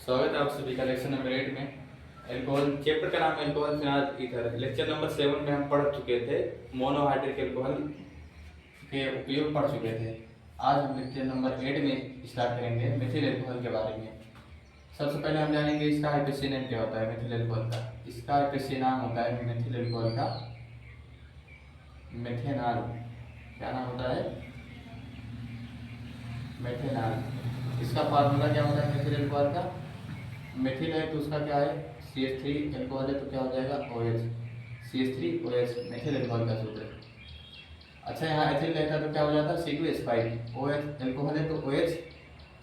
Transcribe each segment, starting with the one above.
स्वागत है आप सभी का लेक्चर नंबर 8 में। एल्कोहल चैप्टर का नाम alcohol phenol ether. Lecture number 7 में हम पढ़ चुके थे मोनोहाइड्रिक एल्कोहल के उपयोग पढ़ चुके थे। आज हम लेक्चर नंबर 8 में स्टार्ट करेंगे मिथिल एल्कोहल के बारे में। सबसे पहले हम जानेंगे इसका आईपीसी नेम क्या होता है मिथिल एल्कोहल का। इसका आईपीसी नाम होता है मिथिल एल्कोहल का मेथेनॉल। क्या नाम होता है? मेथेनॉल। इसका फार्मूला क्या होता है मिथिल एल्कोहल का? मिथिल है तो उसका क्या है CH3, एल्कोहल है तो क्या हो जाएगा OH, CH3OH मिथिल एल्कोहल का सूत्र। अच्छा यहाँ एथिल रहता तो क्या हो जाता C2H5। OH एल्कोहल है तो OH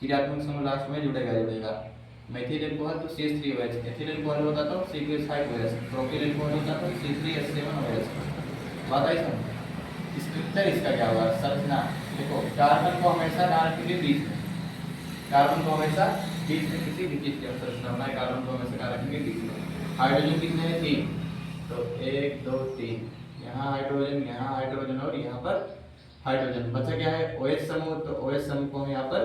क्रियात्मक समूह लास्ट में जुड़ेगा। मिथिल एल्कोहल तो CH3OH, एथिल एल्कोहल होता तो C2H5OH, प्रोपिल एल्कोहल होता तो C3H7OH। बात आई समझ। स्ट्रक्चर इसका क्या होगा? संरचना देखो, कार्बन को हमेशा नारंगी के बीच में, कार्बन को हमेशा बीच में किसी भी चीज की संरचना होना है। कार्बन को हमेशा रखेंगे बीच में। हाइड्रोजन कितने हैं? 3। तो 1 2 3, यहाँ हाइड्रोजन और यहाँ पर हाइड्रोजन। बचा क्या है? OH समूह। तो OH समूह को हम यहाँ पर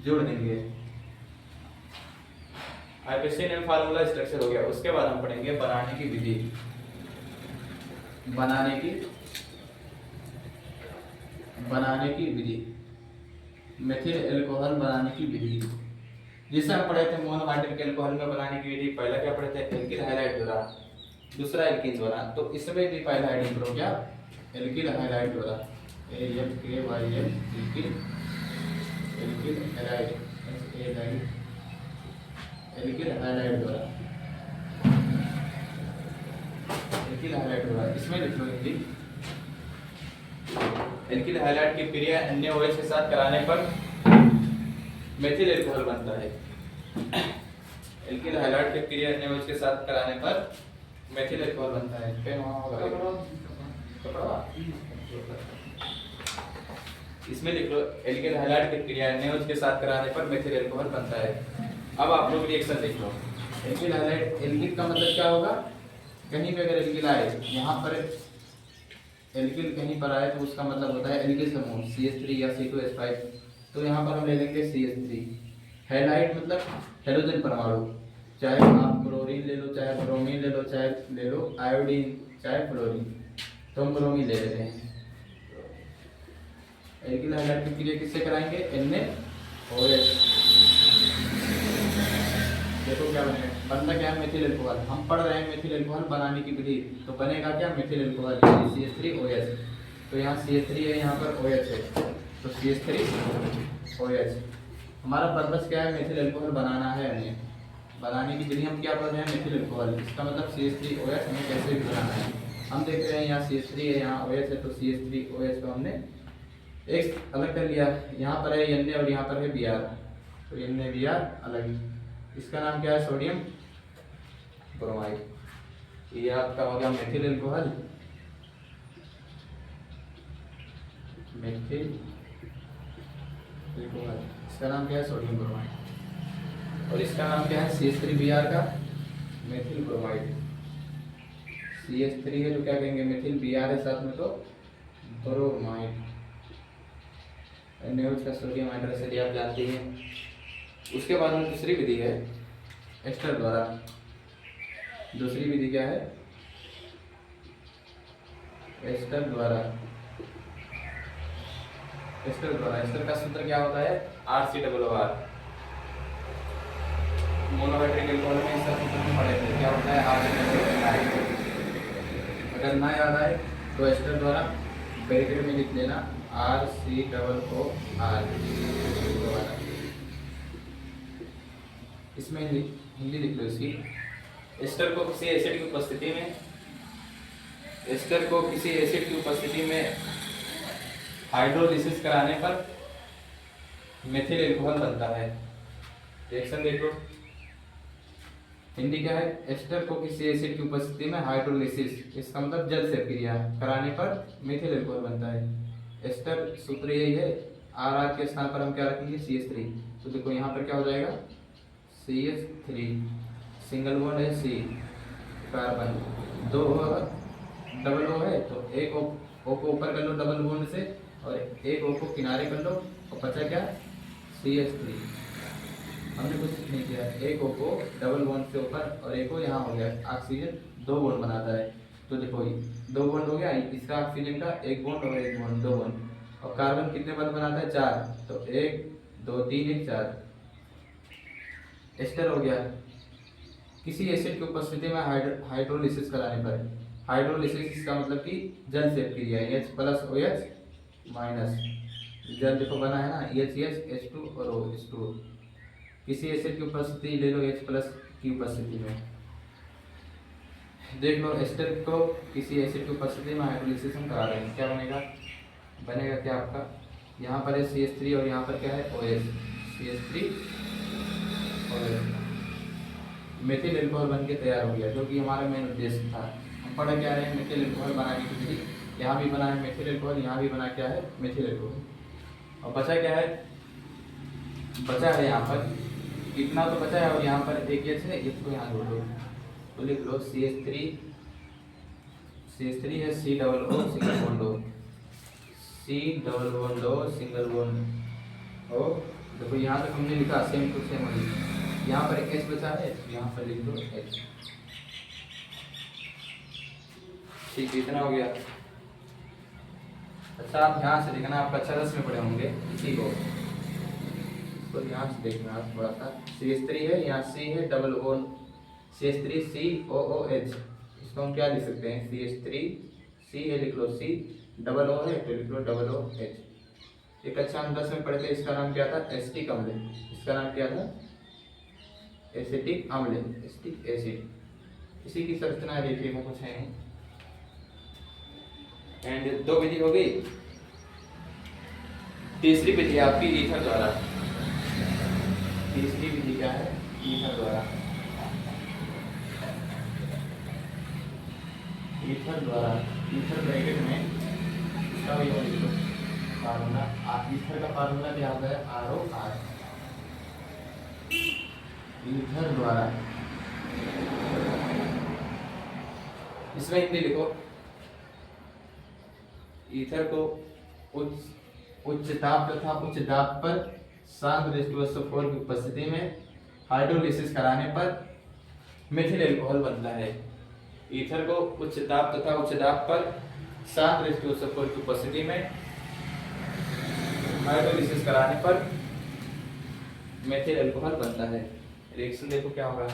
जोड़ देंगे। आईपीसी नेम फार्मूला स्ट्रक्चर हो गया। उसके बाद हम पढ़ेंगे बनाने की विधि। बनाने की विधि मिथिल एल्कोहल बनाने की विधि, जिसे हम पढ़े थे मोनोहाइड्रिक एल्कोहल में बनाने की विधि। पहला क्या पढ़े थे? एल्किल हाइड्राइड द्वारा, दूसरा एल्कीन द्वारा। तो इसमें भी पहला हेडिंग करो क्या? एल्किल हाइड्राइड द्वारा, ALKYL alkyl hydride, alkyl hydride द्वारा, एल्किल हाइड्राइड द्वारा। इसमें लिख लो हिंदी। एल्किल हाइड्राइड की क्रिया अन्य OH के साथ कराने पर मेथिल एल्कोहल बनता है। एल्किल हाइड्राइड की क्रिया अन्य OH के साथ कराने पर मेथिल एल्कोहल बनता है। पेन वहां होगा कपड़ा। इसमें लिख लो एल्किल हाइड्राइड की क्रिया अन्य OH के साथ कराने पर मेथिल एल्कोहल बनता है। अब आप लोग रिएक्शन देख लो। एल्किल हाइड्राइड, एल्किल का मतलब क्या होगा? कहीं पे अगर एल्किल आए, यहाँ पर एल्किल कहीं पर आए तो उसका मतलब होता है एल्किल समूह CH3 या C2H5। तो यहाँ पर हम ले लेंगे CH3। हैलाइड मतलब हेलोजन परमाणु, चाहे आप क्लोरीन ले लो, चाहे ब्रोमीन ले लो, चाहे ले लो आयोडीन, चाहे फ्लोरीन। तो हम ब्रोमीन ले लेते हैं। एल्किल हाइड्राइड की क्रिया किससे कराएंगे? NaOH। देखो क्या बनेगा, बनता क्या है? Methyl alcohol. हम पढ़ रहे हैं मेथिल एल्कोहल बनाने की विधि। तो बनेगा क्या? Methyl alcohol CH3OH। तो यहाँ CH3 है, यहाँ पर OH है, तो CH3OH। हमारा पर्पस क्या है? मेथिल एल्कोहल बनाना है हमें। बनाने की विधि हम क्या पढ़ रहे हैं? Methyl alcohol. इसका मतलब CH3OH हमें कैसे भी बनाना है। हम देख रहे हैं यहाँ CH3 है, यहाँ OH है, तो CH3OH को हमने एक अलग कर लिया। यहाँ पर है Na और यहाँ पर है Br, तो NaBr अलग। इसका नाम क्या है? Sodium bromide. ये आपका हो गया मेथिल एल्कोहल। मेथिल एल्कोहल, इसका नाम क्या है? Sodium bromide. और इसका नाम क्या है? CH3Br का मेथिल ब्रोमाइड। CH3 है तो क्या कहेंगे? मेथिल, Br है साथ में तो ब्रोमाइड। NaOH का सोडियम हाइड्रोक्साइड आप जानते हैं। उसके बाद में दूसरी विधि है एस्टर द्वारा। दूसरी विधि क्या है? एस्टर द्वारा। एस्टर का सूत्र क्या होता है? RCOOR। मोनोहाइड्रिक एल्कोहल में इसका सूत्र हम पढ़े थे, क्या होता है? RCOOR। अगर ना याद आए तो एस्टर द्वारा ब्रैकेट में लिख लेना RCOOR। इसमें हिंदी लिख लो इसकी। एस्टर को किसी एसिड की उपस्थिति में हाइड्रोलिसिस कराने पर मेथिल एल्कोहल बनता है। रिएक्शन देख लो। हिंदी क्या है? एस्टर को किसी एसिड की उपस्थिति में हाइड्रोलिसिस, इसका मतलब जल से क्रिया कराने पर मेथिल एल्कोहल बनता है। एस्टर सूत्र यही है। RR के स्थान पर हम क्या रखेंगे? CH3। तो देखो यहाँ पर क्या हो जाएगा? CH3, सिंगल बॉन्ड है C, कार्बन 2 डबल O है, तो एक O को ऊपर कर लो डबल बॉन्ड से और एक O को किनारे कर लो, और बचा क्या? CH3। हमने कुछ नहीं किया, एक O को डबल बॉन्ड से ऊपर और एक O यहाँ हो गया, ऑक्सीजन 2 बॉन्ड बनाता है। तो देखो 2 बॉन्ड हो गया, इसका ऑक्सीजन का 1 बॉन्ड और 1 बॉन्ड, 2 बॉन्ड। और कार्बन कितने बॉन्ड बनाता है? 4, तो 1 2 3 1 4। एस्टर हो गया। किसी एसिड की उपस्थिति में हाइड्रोलिसिस कराने पर, हाइड्रोलिसिस का मतलब कि जल से क्रिया, H प्लस OH माइनस, जल देखो बना है ना, HH H2 और OH2। किसी एसिड की उपस्थिति ले लो H प्लस की उपस्थिति में, देख लो एस्टर को किसी एसिड की उपस्थिति में हाइड्रोलिसिस हम करा रहे हैं, क्या बनेगा? बनेगा क्या आपका, यहाँ पर है CH3 और यहाँ पर क्या है OH, CH3 और मेथिल एल्कोहल बन के तैयार हो गया, जो कि हमारा मेन उद्देश्य था। हम पढ़ क्या रहे हैं? मेथिल एल्कोहल बनाने की विधि। यहाँ भी बना है मेथिल एल्कोहल, यहाँ भी बना क्या है? Methyl alcohol. और बचा क्या है? बचा है यहाँ पर इतना तो बचा है, और यहाँ पर एक H है, इसको यहाँ जोड़ लो, तो लिख लो CH3 है C double O single bond O, C double bond O single bond O। देखो यहाँ तक हमने लिखा सेम टू सेम वही, यहाँ पर एक H बचा है, यहाँ पर लिख दो H। ठीक, इतना हो गया। अच्छा आप ध्यान से देखना, आप कक्षा 10 में पढ़े होंगे इसी को, तो ध्यान से देखना आप थोड़ा सा। CH3 है, यहाँ C है डबल O, CH3 COOH, इसको हम क्या लिख सकते हैं? CH3 C है, लिख लो C, डबल O है तो लिख लो डबल OH। एक अच्छा हम 10 में पढ़े थे, इसका नाम क्या था? एसिटिक अम्ल। इसका नाम क्या था? एसिटिक अम्ल, एसिटिक एसिड। इसी की संरचना देखिए, वो कुछ है नहीं। एंड 2 विधि हो गई। तीसरी विधि आपकी ईथर द्वारा। तीसरी विधि क्या है? ईथर द्वारा। ईथर द्वारा, ईथर ब्रैकेट में इसका भी फार्मूला, ईथर का फार्मूला क्या होता है? ROR। ईथर द्वारा, इसमें हिंदी लिखो। ईथर को उच्च ताप तथा उच्च दाब पर शांत H2SO4 की उपस्थिति में हाइड्रोलिसिस कराने पर मेथिल एल्कोहल बनता है। ईथर को उच्च ताप तथा उच्च दाब पर शांत H2SO4 की उपस्थिति में हाइड्रोलिसिस कराने पर मेथिल एल्कोहल बनता है। रिएक्शन देखो क्या होगा,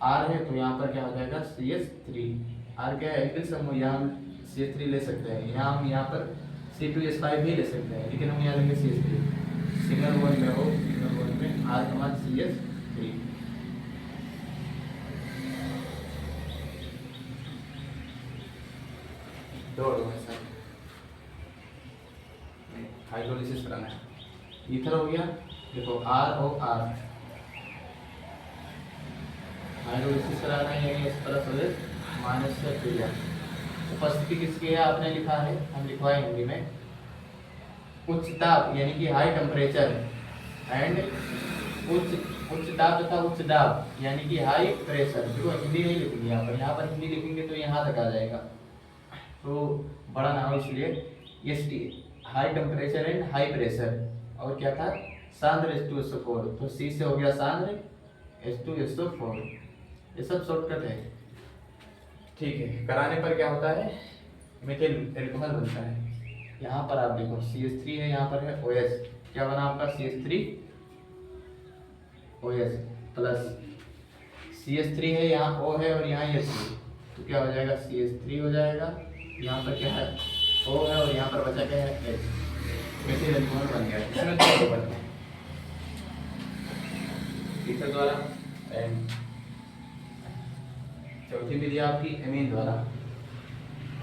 R है तो यहाँ पर क्या हो जाएगा? CH3। R क्या है? एल्किल समूह, यहाँ हम CH3 ले सकते हैं, यहाँ पर C2H5 भी ले सकते हैं, लेकिन हम यहाँ लेंगे CH3। सिंगल बॉन्ड में हो, सिंगल बॉन्ड में R समान CH3। दो ऐसा हाइड्रोलिसिस कराना है। ईथर हो गया, देखो ROR, हाइड्रोलिसिस कराना है, यानी इस तरफ माइनस से क्रिया। उपस्थिति किसकी है? आपने लिखा है, हम लिखवाए हिंदी में। उच्च ताप यानी कि हाई टेम्परेचर एंड उच्च ताप तथा उच्च दाब यानी कि हाई प्रेशर। देखो हिंदी नहीं लिखेंगे यहाँ पर हिंदी लिखेंगे तो यहाँ तक आ जाएगा, तो बड़ा ना हो इसलिए ST, high temperature and high pressure. और क्या था? सांद्र H2SO4, तो C से हो गया सांद्र H2SO4। ये सब शॉर्टकट है, ठीक है। कराने पर क्या होता है? मेथिल एल्कोहल बनता है। यहाँ पर आप देखो CH3 है, यहाँ पर है OH, क्या बना आपका? CH3 OH प्लस CH3 है, यहाँ O है और यहाँ H है, तो क्या हो जाएगा? CH3 हो जाएगा। यहाँ पर क्या है? O है और यहाँ पर बचा क्या है? H। मेथिल एल्कोहल बन गया। इसमें दो बनते हैं ईथर द्वारा। एंड चौथी विधि आपकी एमीन द्वारा।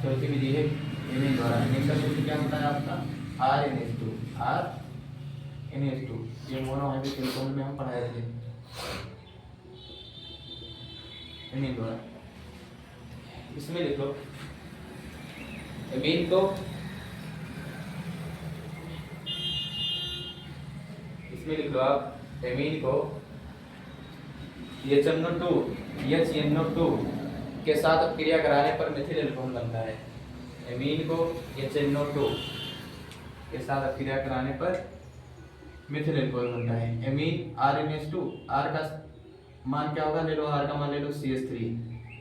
चौथी विधि है एमीन द्वारा। एमीन का सूत्र क्या होता है आपका? RNH2। RNH2 ये मोनोहाइड्रिक एल्कोहल में हम पढ़ाए थे। एमीन द्वारा, इसमें लिख लो एमीन को, इसमें लिख लो आप एमीन को HNO2 के साथ क्रिया कराने पर मेथिल एल्कोहल बनता है। एमीन को HNO2 के साथ क्रिया कराने पर मिथिल अल्कोहल बनता है। एमीन RnH2, R का मान क्या होगा, ले लो R का मान ले लो CH3,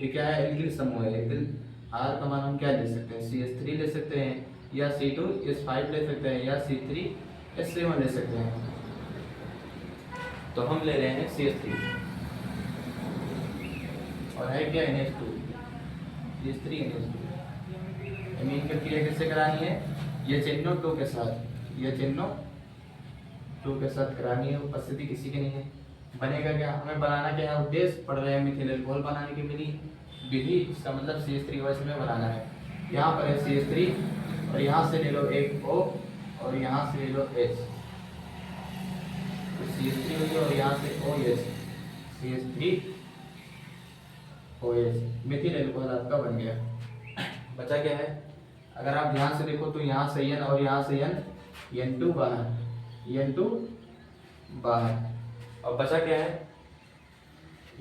ये क्या है, एल्किल समूह है। एल्किल R का मान हम क्या ले सकते हैं, CH3 ले सकते हैं, या C2H5 ले सकते हैं, या C3H7 ले सकते हैं। तो हम ले रहे हैं CH3 और है क्या NH2, CH3 NH2। एमीन की क्रिया किससे करानी है, ये चिन्हो 2 के साथ, ये चिन्हो 2 के साथ करानी है, उपस्थिति किसी की नहीं है। बनेगा क्या, हमें बनाना क्या है, उद्देश्य पढ़ रहे हैं मिथिल अल्कोहल बनाने की विधि, इसका मतलब CH3OH में बनाना है। यहाँ पर है CH3 और यहाँ से ले लो एक O और यहाँ से ले लो H, तो CH3 हो गया और यहाँ से OH, CH3OH, मिथिल अल्कोहल आपका बन गया। बचा क्या है, अगर आप ध्यान से देखो तो यहाँ से N और यहाँ से N2 बाहर, N2 बाहर, और बचा क्या है,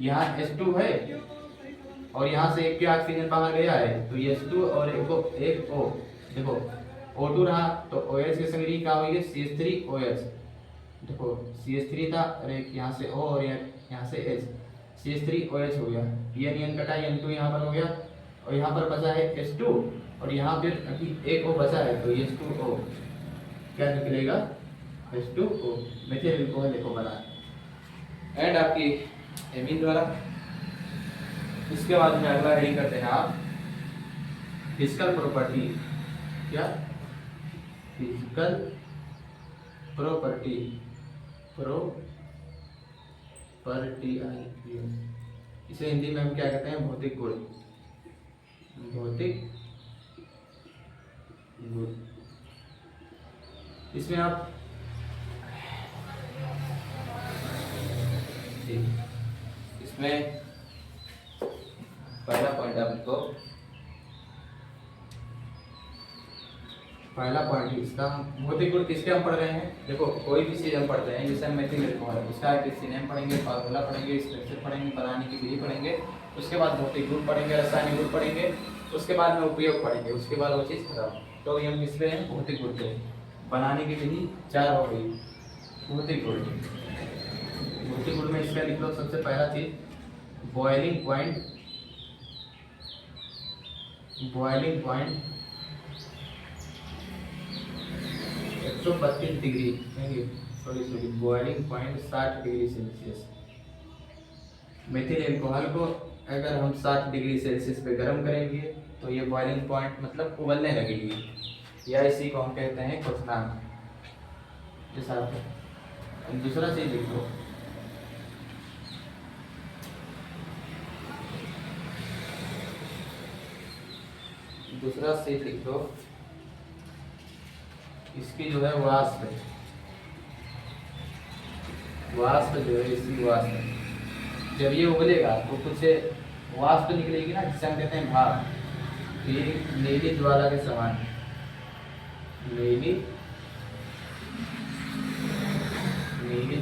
यहाँ H2 है और यहाँ से एक भी ऑक्सीजन बाहर गया है, तो H2 और एक O, देखो O2 रहा तो OH की संगति क्या होगी, CH3OH, देखो CH3 था और एक यहाँ से O और यहाँ से H, CH3OH हो गया, N कटा, N2 यहाँ पर हो गया और यहाँ पर बचा है H2 और यहाँ फिर अभी एक O बचा है, तो H2O क्या निकलेगा, H2O, मिथिल अल्कोहल देखो बना। एंड आपकी एमीन द्वारा। इसके बाद में अगला हेडिंग करते हैं आप फिजिकल प्रॉपर्टी, क्या, फिजिकल प्रॉपर्टी, इसे हिंदी में हम क्या कहते हैं, भौतिक गुण, भौतिक गुण। इसमें आप इसमें पहला पॉइंट आप लिखो, पहला पॉइंट इसका भौतिक गुण किसके हम पढ़ रहे हैं, देखो कोई भी चीज हम पढ़ते हैं जैसे मिथिल अल्कोहल, उसका नेम पढ़ेंगे, फार्मूला पढ़ेंगे, स्ट्रक्चर पढ़ेंगे, बनाने की विधि पढ़ेंगे, उसके बाद भौतिक गुण पढ़ेंगे, रासायनिक गुण पढ़ेंगे, उसके बाद में उपयोग पढ़ेंगे, उसके बाद वो चीज खत्म। तो ये हम किस पे हैं, भौतिक गुण पे। बनाने की विधि 4 हो गई, भौतिक गुण। भौतिक गुण में इसका लिख लो, सबसे पहला चीज boiling point, boiling point 132 degree, sorry boiling point 60 degree Celsius. Mithil alcohol को अगर हम 60 डिग्री सेल्सियस पे गर्म करेंगे तो ये बॉइलिंग पॉइंट मतलब उबलने लगेगी, या इसी को हम कहते हैं क्वथनांक। दूसरा चीज लिख लो, दूसरा चीज लिख लो, इसकी जो है वाष्प, वाष्प जो है इसकी वाष्प, जब ये उबलेगा तो कुछ वाष्प निकलेगी ना, जिसे हम कहते हैं भाप, तो ये नीली ज्वाला के समान, नीली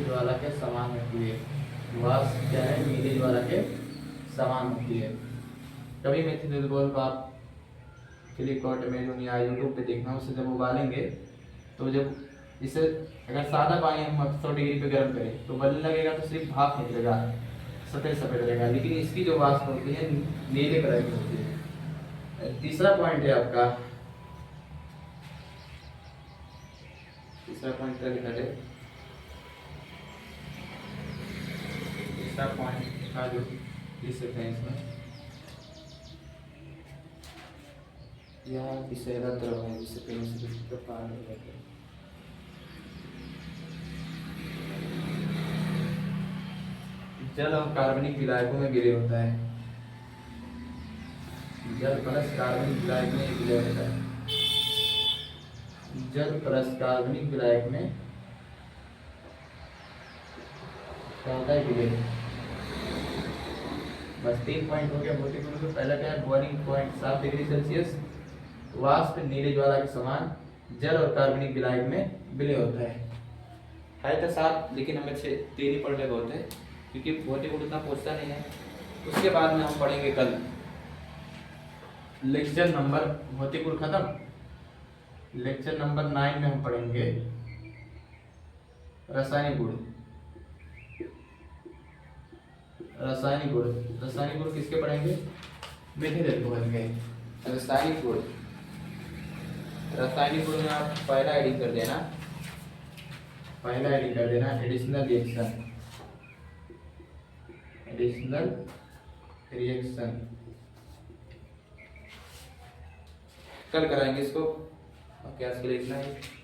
ज्वाला के समान होती है, वाष्प क्या है, नीली ज्वाला के समान होती है। कभी मिथिल अल्कोहल को आप क्लिकॉट में या यूट्यूब पे देखना, उसे जब उबालेंगे तो जब इसे अगर सादा पानी हम 100 डिग्री पे गर्म करें तो बनने लगेगा, तो सिर्फ भाप निकलेगा, सफेद सफेद रहेगा, लेकिन इसकी जो वाष्प होती है नीले कलर की होती है। तीसरा पॉइंट है आपका, तीसरा पॉइंट क्या लिखा है, तीसरा पॉइंट का जो लिख सकते हैं इसमें, यह विषैला द्रव है जिससे पेनिसिलिन का पान हो जाता है। जल और कार्बनिक विलायकों में विलय होता है, जल प्लस कार्बनिक विलायक में विलय होता है, जल प्लस कार्बनिक विलायक में क्या होता है, विलय। बस 3 पॉइंट हो गया भौतिक गुण का। पहला क्या है, बॉइलिंग पॉइंट 7 डिग्री सेल्सियस, वाष्प नीले ज्वाला के समान, जल और कार्बनिक विलायक में विलय होता है तो 7, लेकिन हमें 3 ही पढ़ने को होते हैं क्योंकि भौतिक गुण उतना पूछता नहीं है। उसके बाद में हम पढ़ेंगे कल लेक्चर नंबर, भौतिक गुण खत्म, लेक्चर नंबर 9 में हम पढ़ेंगे रासायनिक गुण, रासायनिक गुण, रासायनिक गुण किसके पढ़ेंगे? मिथिल अल्कोहल के। रासायनिक गुण, रासायनिक गुण में आप पहला एडिंग कर देना, पहला एडिंग कर देना एडिशनल रिएक्शन, एडिशनल रिएक्शन। कल कराएंगे इसको, क्या इसके लिए इतना ही।